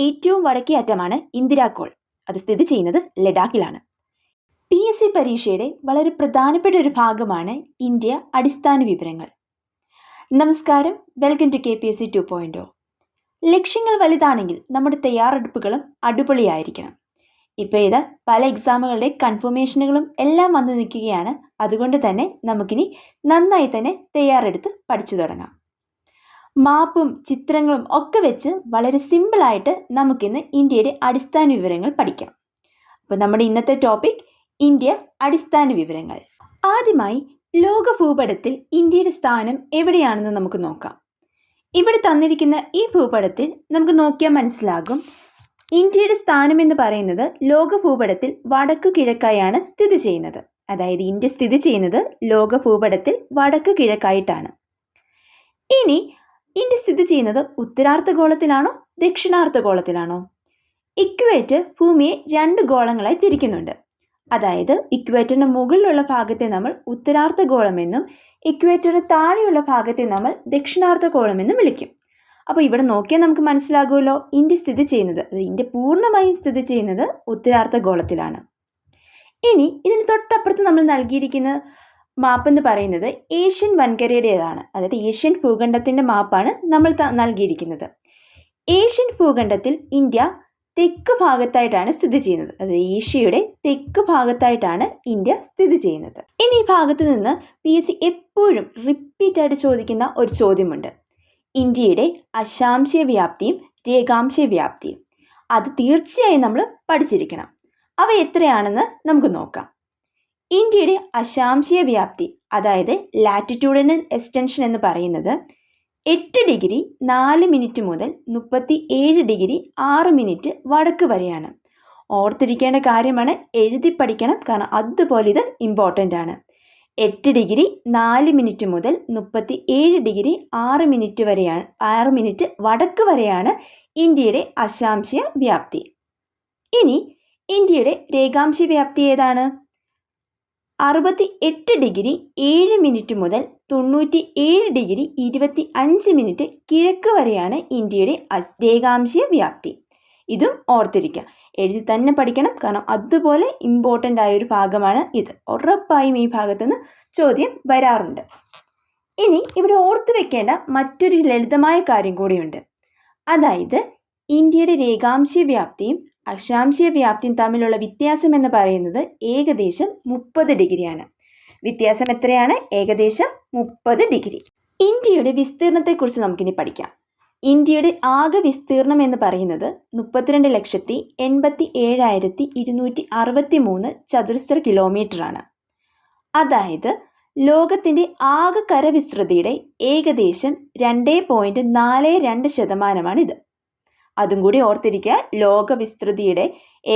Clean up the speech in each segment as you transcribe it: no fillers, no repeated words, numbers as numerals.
ഏറ്റവും വടക്കേ അറ്റമാണ് ഇന്ദിരാകോൾ. അത് സ്ഥിതി ചെയ്യുന്നത് ലഡാക്കിലാണ്. PSC പരീക്ഷയുടെ വളരെ പ്രധാനപ്പെട്ട ഒരു ഭാഗമാണ് ഇന്ത്യ അടിസ്ഥാന വിവരങ്ങൾ. നമസ്കാരം, വെൽക്കം ടു KPSC 2.0. ലക്ഷ്യങ്ങൾ വലുതാണെങ്കിൽ നമ്മുടെ തയ്യാറെടുപ്പുകളും അടിപൊളിയായിരിക്കണം. ഇപ്പോൾ ഇത് പല എക്സാമുകളുടെ കൺഫർമേഷനുകളും എല്ലാം വന്നു നിൽക്കുകയാണ്. അതുകൊണ്ട് തന്നെ നമുക്കിനി നന്നായി തന്നെ തയ്യാറെടുത്ത് പഠിച്ചു തുടങ്ങാം. മാപ്പും ചിത്രങ്ങളും ഒക്കെ വെച്ച് വളരെ സിമ്പിളായിട്ട് നമുക്കിന്ന് ഇന്ത്യയുടെ അടിസ്ഥാന വിവരങ്ങൾ പഠിക്കാം. അപ്പോൾ നമ്മുടെ ഇന്നത്തെ ടോപ്പിക് ഇന്ത്യ അടിസ്ഥാന വിവരങ്ങൾ. ആദ്യമായി ലോക ഭൂപടത്തിൽ ഇന്ത്യയുടെ സ്ഥാനം എവിടെയാണെന്ന് നമുക്ക് നോക്കാം. ഇവിടെ തന്നിരിക്കുന്ന ഈ ഭൂപടത്തിൽ നമുക്ക് നോക്കിയാൽ മനസ്സിലാകും, ഇന്ത്യയുടെ സ്ഥാനം എന്ന് പറയുന്നത് ലോക ഭൂപടത്തിൽ വടക്കു കിഴക്കായാണ് സ്ഥിതി ചെയ്യുന്നത്. അതായത് ഇന്ത്യ സ്ഥിതി ചെയ്യുന്നത് ലോക ഭൂപടത്തിൽ വടക്കു കിഴക്കായിട്ടാണ്. ഇനി ഇന്ത്യ സ്ഥിതി ചെയ്യുന്നത് ഉത്തരാർദ്ധഗോളത്തിലാണോ ദക്ഷിണാർദ്ധഗോളത്തിലാണോ? ഇക്വേറ്റർ ഭൂമിയെ 2 ഗോളങ്ങളായി തിരിക്കുന്നുണ്ട്. അതായത് ഇക്വേറ്ററിന് മുകളിലുള്ള ഭാഗത്തെ നമ്മൾ ഉത്തരാർദ്ധഗോളം എന്നും ഇക്വേറ്ററിന് താഴെയുള്ള ഭാഗത്തെ നമ്മൾ ദക്ഷിണാർദ്ധഗോളം എന്നും വിളിക്കും. അപ്പോൾ ഇവിടെ നോക്കിയാൽ നമുക്ക് മനസ്സിലാകുമല്ലോ, ഇന്ത്യ സ്ഥിതി ചെയ്യുന്നത്, ഇന്ത്യ പൂർണ്ണമായും സ്ഥിതി ചെയ്യുന്നത് ഉത്തരാർദ്ധഗോളത്തിലാണ്. ഇനി ഇതിന് തൊട്ടപ്പുറത്ത് നമ്മൾ നൽകിയിരിക്കുന്ന മാപ്പ് എന്ന് പറയുന്നത് ഏഷ്യൻ വൻകരയുടേതാണ്. അതായത് ഏഷ്യൻ ഭൂഖണ്ഡത്തിന്റെ മാപ്പാണ് നമ്മൾ നൽകിയിരിക്കുന്നത്. ഏഷ്യൻ ഭൂഖണ്ഡത്തിൽ ഇന്ത്യ തെക്ക് ഭാഗത്തായിട്ടാണ് സ്ഥിതി ചെയ്യുന്നത്. അതായത് ഏഷ്യയുടെ തെക്ക് ഭാഗത്തായിട്ടാണ് ഇന്ത്യ സ്ഥിതി ചെയ്യുന്നത്. ഇനി ഈ ഭാഗത്ത് നിന്ന് PSC എപ്പോഴും റിപ്പീറ്റായിട്ട് ചോദിക്കുന്ന ഒരു ചോദ്യമുണ്ട്, ഇന്ത്യയുടെ അക്ഷാംശീയ വ്യാപ്തിയും രേഖാംശീയ വ്യാപ്തിയും. അത് തീർച്ചയായും നമ്മൾ പഠിച്ചിരിക്കണം. അവ എത്രയാണെന്ന് നമുക്ക് നോക്കാം. ഇന്ത്യയുടെ അക്ഷാംശീയ വ്യാപ്തി, അതായത് ലാറ്റിറ്റ്യൂഡിനൽ എക്സ്റ്റൻഷൻ എന്ന് പറയുന്നത് 8 ഡിഗ്രി 4 മിനിറ്റ് മുതൽ 37 ഡിഗ്രി 6 മിനിറ്റ് വടക്ക് വരെയാണ്. ഓർത്തിരിക്കേണ്ട കാര്യമാണ്, എഴുതി പഠിക്കണം, കാരണം അതുപോലെ ഇത് ഇമ്പോർട്ടൻ്റ് ആണ്. 8 ഡിഗ്രി 4 മിനിറ്റ് മുതൽ 37 ഡിഗ്രി 6 മിനിറ്റ് വരെയാണ്, 6 മിനിറ്റ് വടക്ക് വരെയാണ് ഇന്ത്യയുടെ അക്ഷാംശീയ വ്യാപ്തി. ഇനി ഇന്ത്യയുടെ രേഖാംശീയ വ്യാപ്തി ഏതാണ്? 68 ഡിഗ്രി 7 മിനിറ്റ് മുതൽ 97 ഡിഗ്രി 25 മിനിറ്റ് കിഴക്ക് വരെയാണ് ഇന്ത്യയുടെ രേഖാംശീയ വ്യാപ്തി. ഇതും ഓർത്തിരിക്കുക, എഴുതി തന്നെ പഠിക്കണം, കാരണം അതുപോലെ ഇമ്പോർട്ടൻ്റ് ആയൊരു ഭാഗമാണ് ഇത്. ഉറപ്പായും ഈ ഭാഗത്തുനിന്ന് ചോദ്യം വരാറുണ്ട്. ഇനി ഇവിടെ ഓർത്തു വെക്കേണ്ട മറ്റൊരു ലളിതമായ കാര്യം കൂടിയുണ്ട്. അതായത് ഇന്ത്യയുടെ രേഖാംശീയ വ്യാപ്തിയും അക്ഷാംശീയ വ്യാപ്തിയും തമ്മിലുള്ള വ്യത്യാസം എന്ന് പറയുന്നത് ഏകദേശം 30 ഡിഗ്രിയാണ്. വ്യത്യാസം എത്രയാണ്? ഏകദേശം 30 ഡിഗ്രി. ഇന്ത്യയുടെ വിസ്തീർണത്തെക്കുറിച്ച് നമുക്കിനി പഠിക്കാം. ഇന്ത്യയുടെ ആകെ വിസ്തീർണം എന്ന് പറയുന്നത് 32,87,263 ചതുരശ്ര കിലോമീറ്റർ ആണ്. അതായത് ലോകത്തിൻ്റെ ആകെ കരവിസ്തൃതിയുടെ ഏകദേശം 2.42% ഇത്. അതും കൂടി ഓർത്തിരിക്കുക, ലോക വിസ്തൃതിയുടെ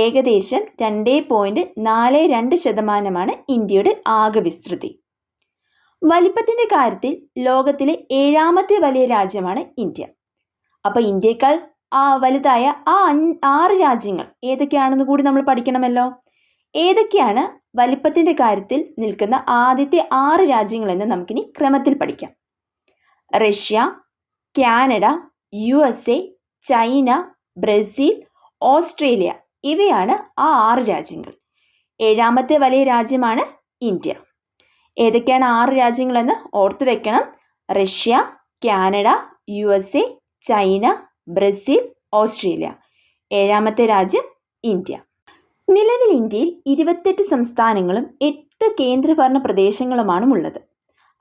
ഏകദേശം 2.42% ഇന്ത്യയുടെ ആകെ വിസ്തൃതി. വലിപ്പത്തിൻ്റെ കാര്യത്തിൽ ലോകത്തിലെ 7ാമത്തെ വലിയ രാജ്യമാണ് ഇന്ത്യ. അപ്പോൾ ഇന്ത്യയേക്കാൾ വലുതായ ആ 6 രാജ്യങ്ങൾ ഏതൊക്കെയാണെന്ന് കൂടി നമ്മൾ പഠിക്കണമല്ലോ. ഏതൊക്കെയാണ് വലിപ്പത്തിൻ്റെ കാര്യത്തിൽ നിൽക്കുന്ന ആദ്യത്തെ 6 രാജ്യങ്ങളെന്ന് നമുക്കിനി ക്രമത്തിൽ പഠിക്കാം. Russia, Canada, USA, China, Brazil, Australia, ഇവയാണ് ആ 6 രാജ്യങ്ങൾ. 7ാമത്തെ വലിയ രാജ്യമാണ് ഇന്ത്യ. ഏതൊക്കെയാണ് 6 രാജ്യങ്ങളെന്ന് ഓർത്തു വെക്കണം. Russia, Canada, USA, China, Brazil, Australia. 7ാമത്തെ രാജ്യം ഇന്ത്യ. നിലവിൽ ഇന്ത്യയിൽ 28 സംസ്ഥാനങ്ങളും 8 കേന്ദ്രഭരണ പ്രദേശങ്ങളുമാണ് ഉള്ളത്.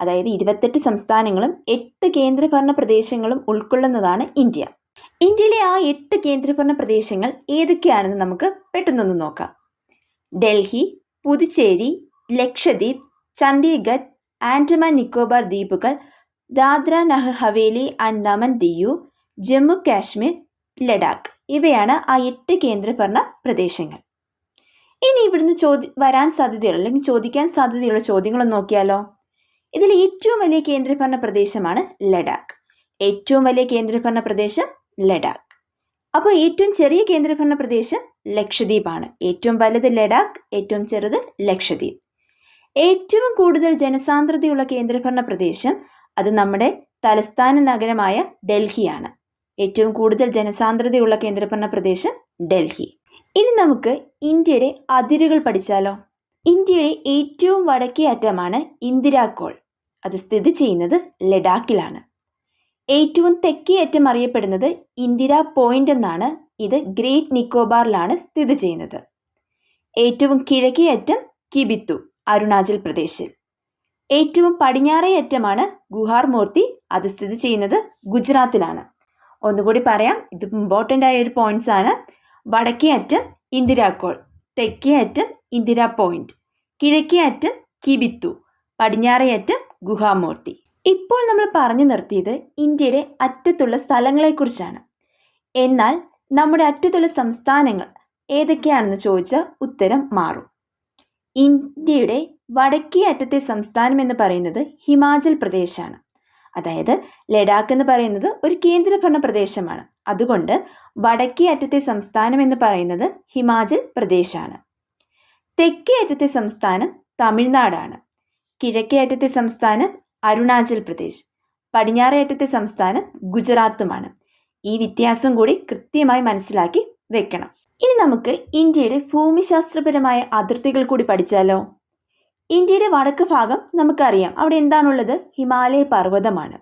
അതായത് 28 സംസ്ഥാനങ്ങളും 8 കേന്ദ്രഭരണ പ്രദേശങ്ങളും ഉൾക്കൊള്ളുന്നതാണ് ഇന്ത്യ. ഇന്ത്യയിലെ ആ 8 കേന്ദ്രഭരണ പ്രദേശങ്ങൾ ഏതൊക്കെയാണെന്ന് നമുക്ക് പെട്ടെന്നൊന്ന് നോക്കാം. ഡൽഹി, പുതുച്ചേരി, ലക്ഷദ്വീപ്, ചണ്ഡീഗഡ്, ആൻഡമാൻ നിക്കോബാർ ദ്വീപുകൾ, ദാദ്ര നഗർ ഹവേലി ആൻഡ് ദമൻ ദിയു, ജമ്മു കാശ്മീർ, ലഡാക്ക്. ഇവയാണ് ആ 8 കേന്ദ്രഭരണ പ്രദേശങ്ങൾ. ഇനി ഇവിടുന്ന് വരാൻ സാധ്യതയുള്ള അല്ലെങ്കിൽ ചോദിക്കാൻ സാധ്യതയുള്ള ചോദ്യങ്ങളൊന്ന് നോക്കിയാലോ. ഇതിൽ ഏറ്റവും വലിയ കേന്ദ്രഭരണ പ്രദേശമാണ് ലഡാക്ക്. ഏറ്റവും വലിയ കേന്ദ്രഭരണ പ്രദേശം ലഡാക്ക്. അപ്പോൾ ഏറ്റവും ചെറിയ കേന്ദ്രഭരണ പ്രദേശം ലക്ഷദ്വീപാണ്. ഏറ്റവും വലുത് ലഡാക്ക്, ഏറ്റവും ചെറുത് ലക്ഷദ്വീപ്. ഏറ്റവും കൂടുതൽ ജനസാന്ദ്രതയുള്ള കേന്ദ്രഭരണ പ്രദേശം അത് നമ്മുടെ തലസ്ഥാന നഗരമായ ഡൽഹിയാണ്. ഏറ്റവും കൂടുതൽ ജനസാന്ദ്രതയുള്ള കേന്ദ്രഭരണ പ്രദേശം ഡൽഹി. ഇനി നമുക്ക് ഇന്ത്യയുടെ അതിരുകൾ പഠിച്ചാലോ? ഇന്ത്യയുടെ ഏറ്റവും വടക്കേ അറ്റമാണ് ഇന്ദിരാകോൾ. അത് സ്ഥിതി ചെയ്യുന്നത് ലഡാക്കിലാണ്. ഏറ്റവും തെക്കേ അറ്റം അറിയപ്പെടുന്നത് ഇന്ദിരാ പോയിന്റ് എന്നാണ്. ഇത് ഗ്രേറ്റ് നിക്കോബാറിലാണ് സ്ഥിതി ചെയ്യുന്നത്. ഏറ്റവും കിഴക്കേ അറ്റം കിബിത്തു, അരുണാചൽ പ്രദേശിൽ. ഏറ്റവും പടിഞ്ഞാറേ അറ്റമാണ് ഗുഹാർ മൂർത്തി. അത് സ്ഥിതി ചെയ്യുന്നത് ഗുജറാത്തിലാണ്. ഒന്നുകൂടി പറയാം, ഇത് ഇമ്പോർട്ടൻ്റ് ആയ ഒരു പോയിന്റ്സ് ആണ്. വടക്കേ അറ്റം ഇന്ദിരാകോൾ, തെക്കേ അറ്റം ഇന്ദിരാ പോയിന്റ്, കിഴക്കേ അറ്റം കിബിത്തു, പടിഞ്ഞാറേ അറ്റം ഗുഹാമൂർത്തി. ഇപ്പോൾ നമ്മൾ പറഞ്ഞു നിർത്തിയത് ഇന്ത്യയുടെ അറ്റത്തുള്ള സ്ഥലങ്ങളെക്കുറിച്ചാണ്. എന്നാൽ നമ്മുടെ അറ്റത്തുള്ള സംസ്ഥാനങ്ങൾ ഏതൊക്കെയാണെന്ന് ചോദിച്ചാൽ ഉത്തരം മാറും. ഇന്ത്യയുടെ വടക്കേ അറ്റത്തെ സംസ്ഥാനം എന്ന് പറയുന്നത് ഹിമാചൽ പ്രദേശാണ്. അതായത് ലഡാക്ക് എന്ന് പറയുന്നത് ഒരു കേന്ദ്രഭരണ പ്രദേശമാണ്. അതുകൊണ്ട് വടക്കേ അറ്റത്തെ സംസ്ഥാനം എന്ന് പറയുന്നത് ഹിമാചൽ പ്രദേശാണ്. തെക്കേ അറ്റത്തെ സംസ്ഥാനം തമിഴ്നാടാണ്. കിഴക്കേ അറ്റത്തെ സംസ്ഥാനം അരുണാചൽ പ്രദേശ്, പടിഞ്ഞാറേ അറ്റത്തെ സംസ്ഥാനം ഗുജറാത്തുമാണ്. ഈ വ്യത്യാസം കൂടി കൃത്യമായി മനസ്സിലാക്കി വെക്കണം. ഇനി നമുക്ക് ഇന്ത്യയുടെ ഭൂമിശാസ്ത്രപരമായ അതിർത്തികൾ കൂടി പഠിച്ചാലോ? ഇന്ത്യയുടെ വടക്ക് ഭാഗം നമുക്കറിയാം, അവിടെ എന്താണുള്ളത്? ഹിമാലയ പർവ്വതമാണ്.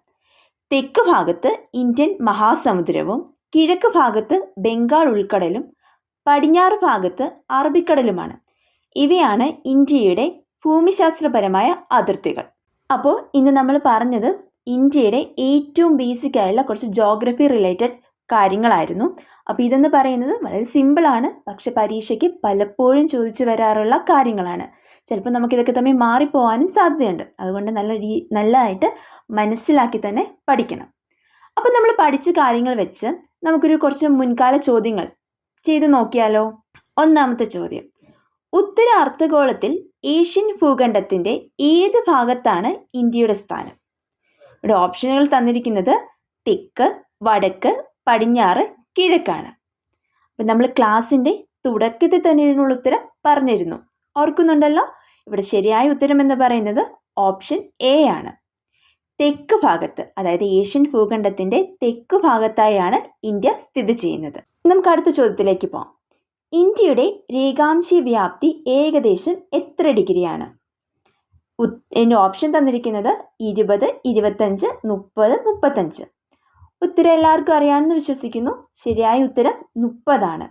തെക്ക് ഭാഗത്ത് ഇന്ത്യൻ മഹാസമുദ്രവും, കിഴക്ക് ഭാഗത്ത് ബംഗാൾ ഉൾക്കടലും, പടിഞ്ഞാറ് ഭാഗത്ത് അറബിക്കടലുമാണ്. ഇവയാണ് ഇന്ത്യയുടെ ഭൂമിശാസ്ത്രപരമായ അതിർത്തികൾ. അപ്പോൾ ഇന്ന് നമ്മൾ പറഞ്ഞത് ഇന്ത്യയുടെ ഏറ്റവും ബേസിക് ആയുള്ള കുറച്ച് ജോഗ്രഫി റിലേറ്റഡ് കാര്യങ്ങളായിരുന്നു. അപ്പോൾ ഇതെന്ന് പറയുന്നത് വളരെ സിമ്പിളാണ്, പക്ഷെ പരീക്ഷയ്ക്ക് പലപ്പോഴും ചോദിച്ചു വരാറുള്ള കാര്യങ്ങളാണ്. ചിലപ്പോൾ നമുക്കിതൊക്കെ തമ്മിൽ മാറിപ്പോകാനും സാധ്യതയുണ്ട്. അതുകൊണ്ട് നല്ലതായിട്ട് മനസ്സിലാക്കി തന്നെ പഠിക്കണം. അപ്പോൾ നമ്മൾ പഠിച്ച കാര്യങ്ങൾ വെച്ച് നമുക്കൊരു കുറച്ച് മുൻകാല ചോദ്യങ്ങൾ ചെയ്ത് നോക്കിയാലോ? ഒന്നാമത്തെ ചോദ്യം, ഉത്തര അർദ്ധഗോളത്തിൽ ഏഷ്യൻ ഭൂഖണ്ഡത്തിൻ്റെ ഏത് ഭാഗത്താണ് ഇന്ത്യയുടെ സ്ഥാനം? ഇവിടെ ഓപ്ഷനുകൾ തന്നിരിക്കുന്നത് തെക്ക്, വടക്ക്, പടിഞ്ഞാറ്, കിഴക്കാണ്. അപ്പം നമ്മൾ ക്ലാസ്സിൻ്റെ തുടക്കത്തിൽ തന്നെ ഇതിനുള്ള ഉത്തരം പറഞ്ഞിരുന്നു, ഓർക്കുന്നുണ്ടല്ലോ? ഇവിടെ ശരിയായ ഉത്തരം എന്ന് പറയുന്നത് ഓപ്ഷൻ എ ആണ്. തെക്ക് ഭാഗത്ത്, അതായത് ഏഷ്യൻ ഭൂഖണ്ഡത്തിൻ്റെ തെക്ക് ഭാഗത്തായാണ് ഇന്ത്യ സ്ഥിതി ചെയ്യുന്നത്. നമുക്ക് അടുത്ത ചോദ്യത്തിലേക്ക് പോകാം. ഇന്ത്യയുടെ രേഖാംശീയ വ്യാപ്തി ഏകദേശം എത്ര ഡിഗ്രിയാണ്? ഇതിൻ്റെ ഓപ്ഷൻ തന്നിരിക്കുന്നത് 20, 25, 30, 35. ഉത്തരം എല്ലാവർക്കും അറിയാമെന്ന് വിശ്വസിക്കുന്നു. ശരിയായ ഉത്തരം 30 ആണ്.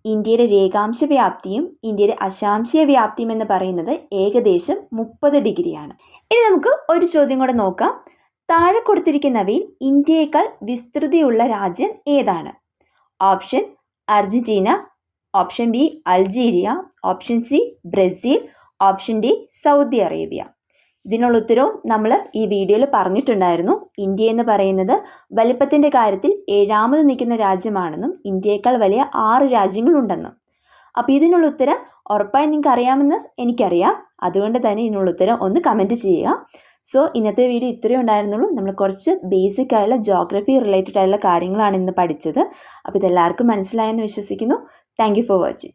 ഇന്ത്യയുടെ രേഖാംശ വ്യാപ്തിയും ഇന്ത്യയുടെ അക്ഷാംശീയ വ്യാപ്തിയും എന്ന് പറയുന്നത് ഏകദേശം 30 ഡിഗ്രിയാണ്. ഇനി നമുക്ക് ഒരു ചോദ്യം കൂടെ നോക്കാം. താഴെ കൊടുത്തിരിക്കുന്നവയിൽ ഇന്ത്യയേക്കാൾ വിസ്തൃതിയുള്ള രാജ്യം ഏതാണ്? Option Argentina, option B Algeria, option C Brazil, option D Saudi Arabia. ഇതിനുള്ള ഉത്തരവും നമ്മൾ ഈ വീഡിയോയിൽ പറഞ്ഞിട്ടുണ്ടായിരുന്നു. ഇന്ത്യ എന്ന് പറയുന്നത് വലിപ്പത്തിൻ്റെ കാര്യത്തിൽ 7ാമത് നിൽക്കുന്ന രാജ്യമാണെന്നും ഇന്ത്യയേക്കാൾ വലിയ 6 രാജ്യങ്ങളുണ്ടെന്നും. അപ്പോൾ ഇതിനുള്ള ഉത്തരം ഉറപ്പായി നിങ്ങൾക്ക് അറിയാമെന്ന് എനിക്കറിയാം. അതുകൊണ്ട് തന്നെ ഇതിനുള്ള ഉത്തരം ഒന്ന് കമൻറ്റ് ചെയ്യുക. സോ ഇന്നത്തെ വീഡിയോ ഇത്രയേ ഉണ്ടായിരുന്നുള്ളൂ. നമ്മൾ കുറച്ച് ബേസിക് ആയുള്ള ജോഗ്രഫി റിലേറ്റഡ് ആയുള്ള കാര്യങ്ങളാണ് ഇന്ന് പഠിച്ചത്. അപ്പോൾ ഇതെല്ലാവർക്കും മനസ്സിലായെന്ന് വിശ്വസിക്കുന്നു. Thank you for watching.